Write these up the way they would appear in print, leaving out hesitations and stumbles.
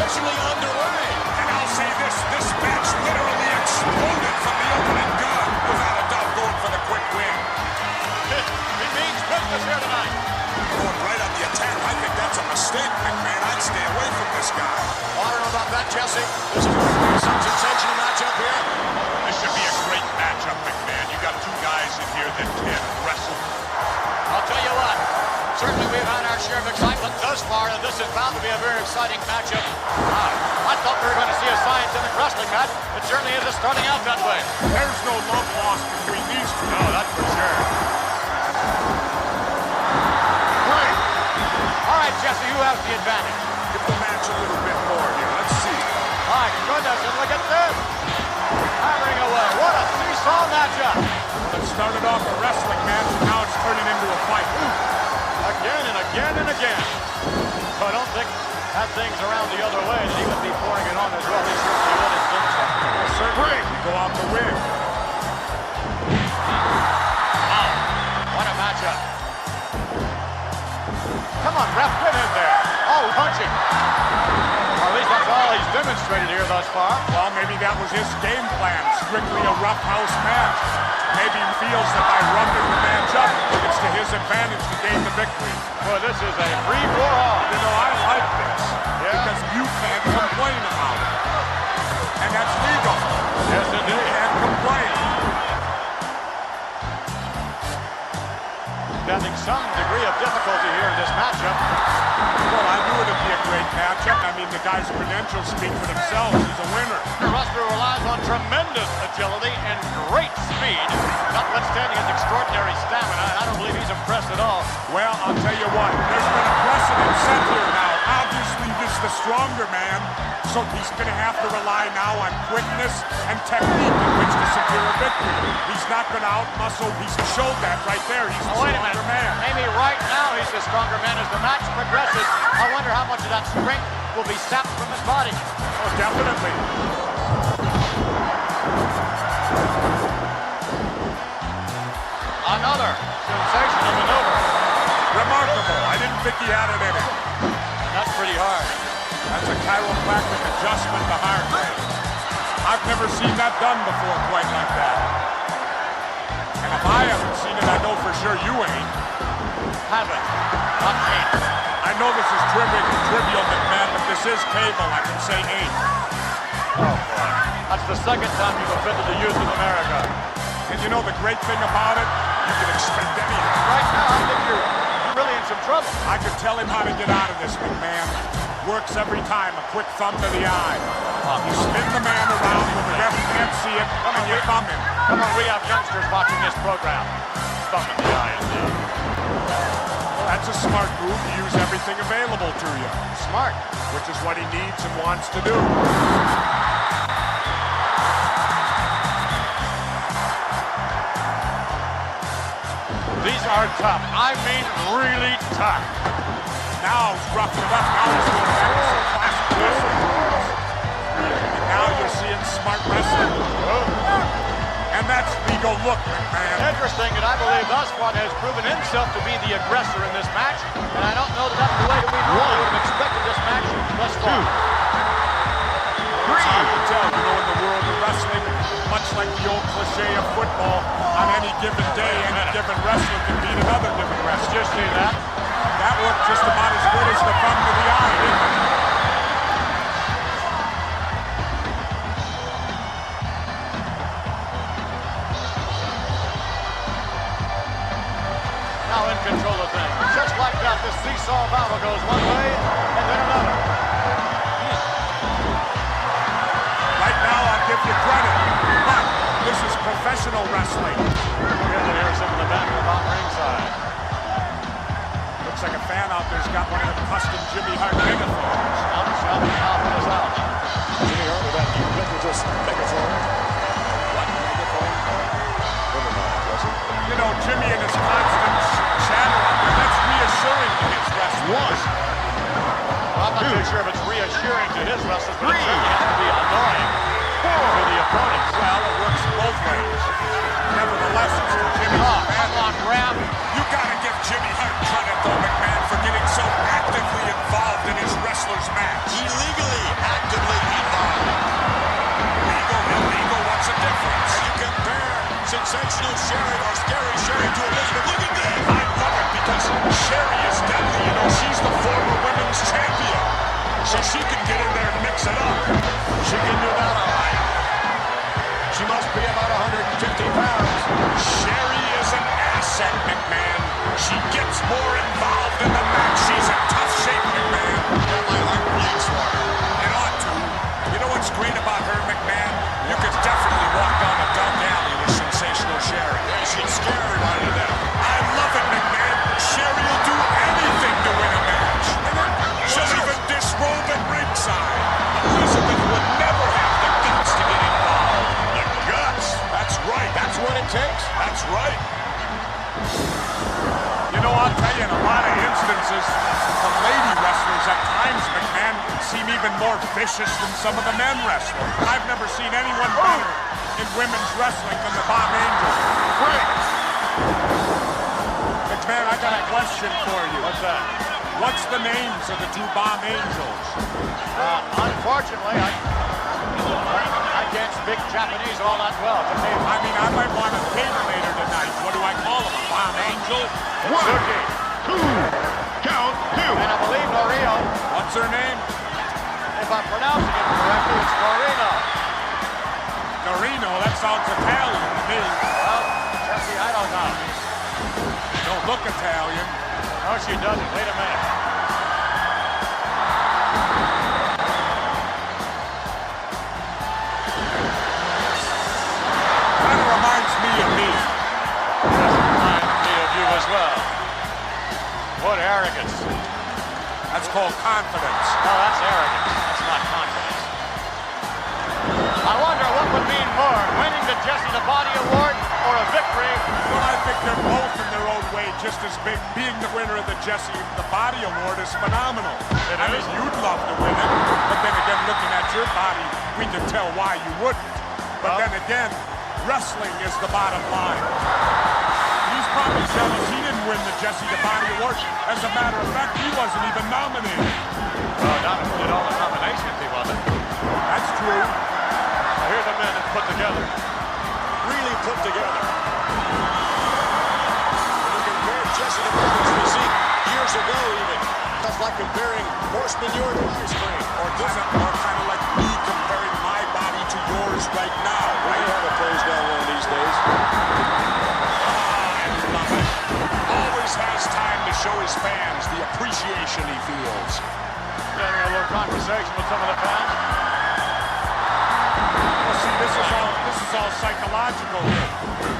officially underway. And I'll say this match literally exploded from the opening gun. Without a doubt, going for the quick win. He means business here tonight. Going right on the attack. I think that's a mistake, McMahon. I'd stay away from this guy. I don't know about that, Jesse. This is going to be some sensational matchup here. This should be a great matchup, McMahon. You got two guys in here that can wrestle. I'll tell you what. Certainly we've had our share of excitement thus far, and this is bound to be a very exciting matchup. I thought we were going to see a scientific wrestling match. It certainly isn't starting out that way. There's no love lost between these two. No, that's for sure. Great. All right, Jesse, who has the advantage? Give the match a little bit more here. Let's see. My goodness, and look at this. Hammering away. What a seesaw matchup. It started off a wrestling match, and now it's turning into a fight. Again and again and again. So I don't think that thing's around the other way, that he would be pouring it on as well. He certainly would have done so. Well, certainly, you go out to win. Wow, what a matchup. Come on, ref, get in there. Oh, punching. Or at least that's all he's demonstrated here thus far. Well, maybe that was his game plan, strictly a roughhouse match. Maybe he feels that by roughing the match up, it's to his advantage to gain the victory. Well, this is a free-for-all. You know, I like this, because you can't complain about it. And that's legal. Yes, indeed. You can't complain. Having some degree of difficulty here in this matchup. Well, I knew it'd be a great matchup. I mean, the guy's credentials speak for themselves. He's a winner. The wrestler relies on tremendous agility and great speed, notwithstanding his extraordinary stamina, and I don't believe he's impressed at all. Well, I'll tell you what, there's been a precedent set here now. Obviously, this is the stronger man, so he's going to have to rely now on quickness and technique in which to secure a victory. He's not going to outmuscle. He's showed that right there. He's the stronger man. Maybe right now he's the stronger man. As the match progresses, I wonder how much of that strength will be sapped from his body. Oh, definitely. Another sensational maneuver. Remarkable. I didn't think he had it in him. That's pretty hard. That's a chiropractic adjustment the hard way. I've never seen that done before quite like that. And if I haven't seen it, I know for sure you ain't. Haven't. Not ain't. I know this is trivial, McMahon, but this is cable. I can say ain't. Oh, boy. That's the second time you've offended the youth of America. And you know the great thing about it? You can expect anything. Right now, I think you're really in some trouble. I could tell him how to get out of this, McMahon. Works every time. A quick thumb to the eye. You spin the man around when the ref can't see it, and you thumb him. Come on, we have youngsters watching this program. Thumb in the eye, indeed. That's a smart move to use everything available to you. Smart. Which is what he needs and wants to do. These are tough. I mean really tough. Now he's roughing it up. Now he's going back to some classic wrestling moves. And now you're seeing smart wrestling. And that's legal look, McMahon. Interesting that I believe thus far has proven himself to be the aggressor in this match. And I don't know that that's the way that we normally would have expected this match thus far. It's hard to tell, you know, in the world of wrestling, much like the old cliche of football, on any given day, any given wrestler can beat another different wrestler. Just see that. That worked just about as good as the thumb to the eye, didn't it? Now in control of things. Just like that, this seesaw battle goes one way and then another. Right now, I'll give you credit, but this is professional wrestling. We're going to hear some of the banter about ringside. Looks like a fan out there's got one of the custom Jimmy Hart megaphones. Out, shout, mouth us out. Jimmy Hart with that ubiquitous megaphone. What megaphone? Never mind, Jesse. You know, Jimmy and his constant chatter out there, that's reassuring to his wrestlers. Well, I'm not too sure if it's reassuring to his wrestlers, but it certainly has to be annoying to the opponents. Well, it works both ways. Nevertheless, it's Jimmy. Come on, Graham. You gotta give Jimmy Hart credit, though, McMahon, for getting so actively involved in his wrestler's match. He legally it up. She can do that all right. She must be about 150 pounds. Sherry is an asset, McMahon. She gets more involved in the match. She's in tough shape, McMahon. Well, my heart bleeds for her. It ought to. You know what's great about her, McMahon? You could definitely walk down a dark alley with sensational Sherry. Yeah, she'd scare everybody to death. I love it, McMahon. Sherry will do anything to win a match. She'll even disrobe at ringside. Elizabeth would never have the guts to get involved. The guts. That's right. That's what it takes. That's right. You know, I'll tell you, in a lot of instances, the lady wrestlers at times, McMahon, seem even more vicious than some of the men wrestlers. I've never seen anyone better in women's wrestling than the Bomb Angels. Great. McMahon, I got a question for you. What's that? What's the names of the two Bomb Angels? Unfortunately, I can't speak Japanese all that well. To me, I mean, I might want a date later tonight. What do I call them? A Bomb Angel? Suki. Count two. And I believe Norio. What's her name? If I'm pronouncing it correctly, it's Norino. Norino? That sounds Italian to me. Well, Jesse, I don't know. Don't look Italian. No, she doesn't. Wait a minute. Kind of reminds me of me. That reminds me of you as well. What arrogance. That's called confidence. No, that's arrogance. That's not confidence. I wonder what would mean more, winning the Jesse the Body Award or a victory. Well, I think they're both in their own way just as big. Being the winner of the Jesse the Body Award is phenomenal. It I mean, is. you'd love to win it, but then again, looking at your body, we can tell why you wouldn't. But then again, wrestling is the bottom line. He's probably jealous he didn't win the Jesse the Body Award. As a matter of fact, he wasn't even nominated. Well, not included all the nominations, he wasn't. That's true. Now, here's the men that's put together. Really put together. When you compare Jesse the Body's physique years ago even, that's like comparing horse manure to ice cream. Or kind of like me comparing my body to yours right now, We right? have a praise down one of these days. I love it. Always has time to show his fans the appreciation he feels. Having a little conversation with some of the fans. Well, see, this is all psychological here.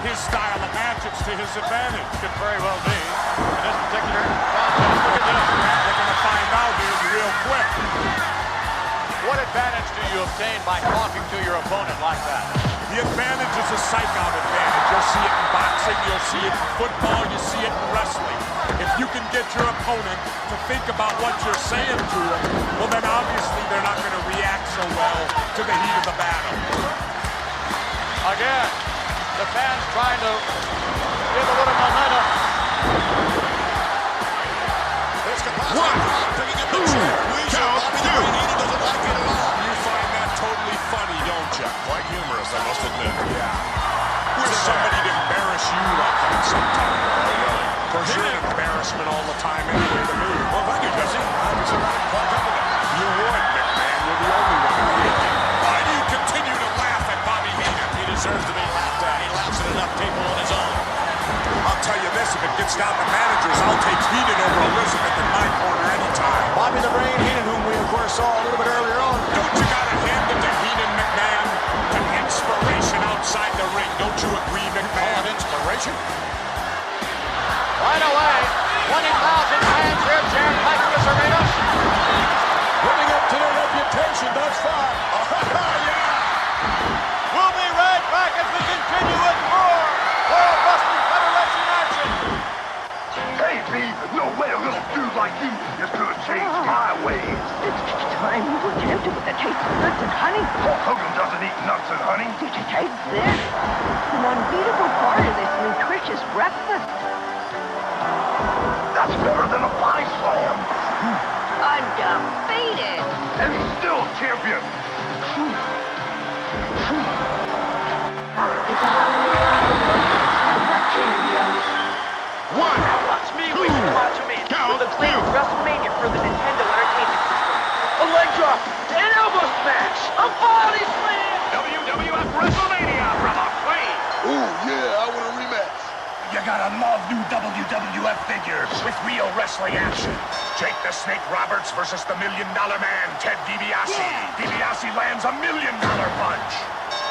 His style of match, it's to his advantage. Could very well be. In this particular contest, look at this. We're going to find out here real quick. What advantage do you obtain by talking to your opponent like that? The advantage is a psych-out advantage. You'll see it in boxing, you'll see it in football, you see it in wrestling. If you can get your opponent to think about what you're saying to them, well, then obviously they're not going to react so well to the heat of the battle. Again, the fans trying to give a little momentum. There's Capacity picking up the chair. Bobby the Brain Eater doesn't like it at all. You find that totally funny, don't you? Quite humorous, I must admit. Yeah. Wish somebody'd embarrass you like that sometime. For sure, an embarrassment all the time anyway to me. Well, thank you, Jesse. I consider that quite compliment. You would, McMahon. You're the only one who would. Why do you continue to laugh at Bobby Heenan? He deserves to be laughed at. He laughs at enough people on his own. I'll tell you this, if it gets down to managers, I'll take Heenan over Elizabeth in my corner anytime. Bobby the Brain Heenan, whom we, of course, saw a little bit earlier on. Don't you gotta hand it to Heenan, McMahon? An inspiration outside the ring. Don't you agree, Call McMahon? it inspiration? Right away, 20,000 fans here jam-packed this arena. Living up to their reputation thus far. Yeah! We'll be right back as we continue with more World Wrestling Federation action. Hey, B, no way a little dude like you is gonna change my ways. It's time you were tempted with a taste of nuts and honey. Hulk Hogan doesn't eat nuts and honey. Did you taste this? An unbeatable part of this nutritious breakfast. That's better than a pie slam. Undefeated. And he's still champion. One. Watch me with Macho Man with a clean WrestleMania for the Nintendo Entertainment System. A leg drop, an elbow match. A body slam. WWF WrestleMania from Acclaim. Ooh, yeah, I want a rematch. You gotta love new WWF figures with real wrestling action. Jake the Snake Roberts versus the $1 Million Man, Ted DiBiase. DiBiase lands a $1 million punch.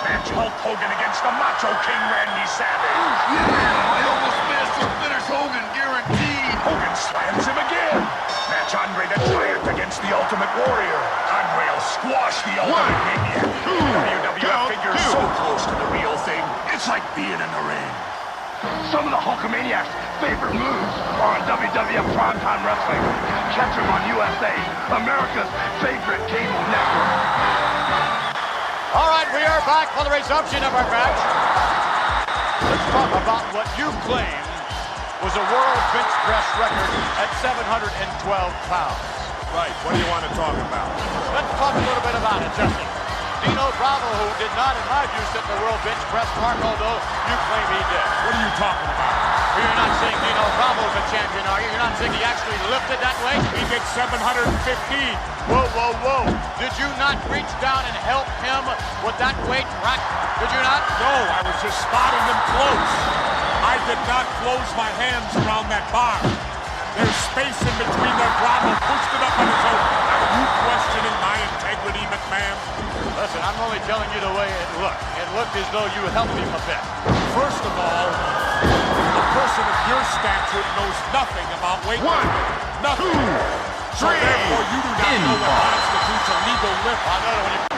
Match Hulk Hogan against the Macho King Randy Savage. Yeah, I almost missed or finish Hogan, guaranteed. Hogan slams him again. Match Andre the Giant against the Ultimate Warrior. Andre will squash the Ultimate Maniac. WWF figures so close to the real thing, it's like being in the ring. Some of the Hulkamaniac's favorite moves are on WWF Primetime Wrestling. Catch them on USA, America's favorite cable network. All right, we are back for the resumption of our match. Let's talk about what you claim was a world bench press record at 712 pounds. Right, what do you want to talk about? Let's talk a little bit about it, Justin. Dino Bravo, who did not, in my view, set the world bench press mark, although you claim he did. What are you talking about? Well, you're not saying Dino Bravo's a champion, are you? You're not saying he actually lifted that weight? He did 715. Whoa, whoa, whoa. Did you not reach down and help him with that weight rack? Did you not? No, I was just spotting him close. I did not close my hands around that bar. There's space in between there. Bravo pushed it up on his own. Are you questioning my integrity, McMahon? Listen, I'm only telling you the way it looked. It looked as though you helped him a bit. First of all, a person of your stature knows nothing about weightlifting. Nothing. So therefore, you do not know what constitutes a legal lift. I know when you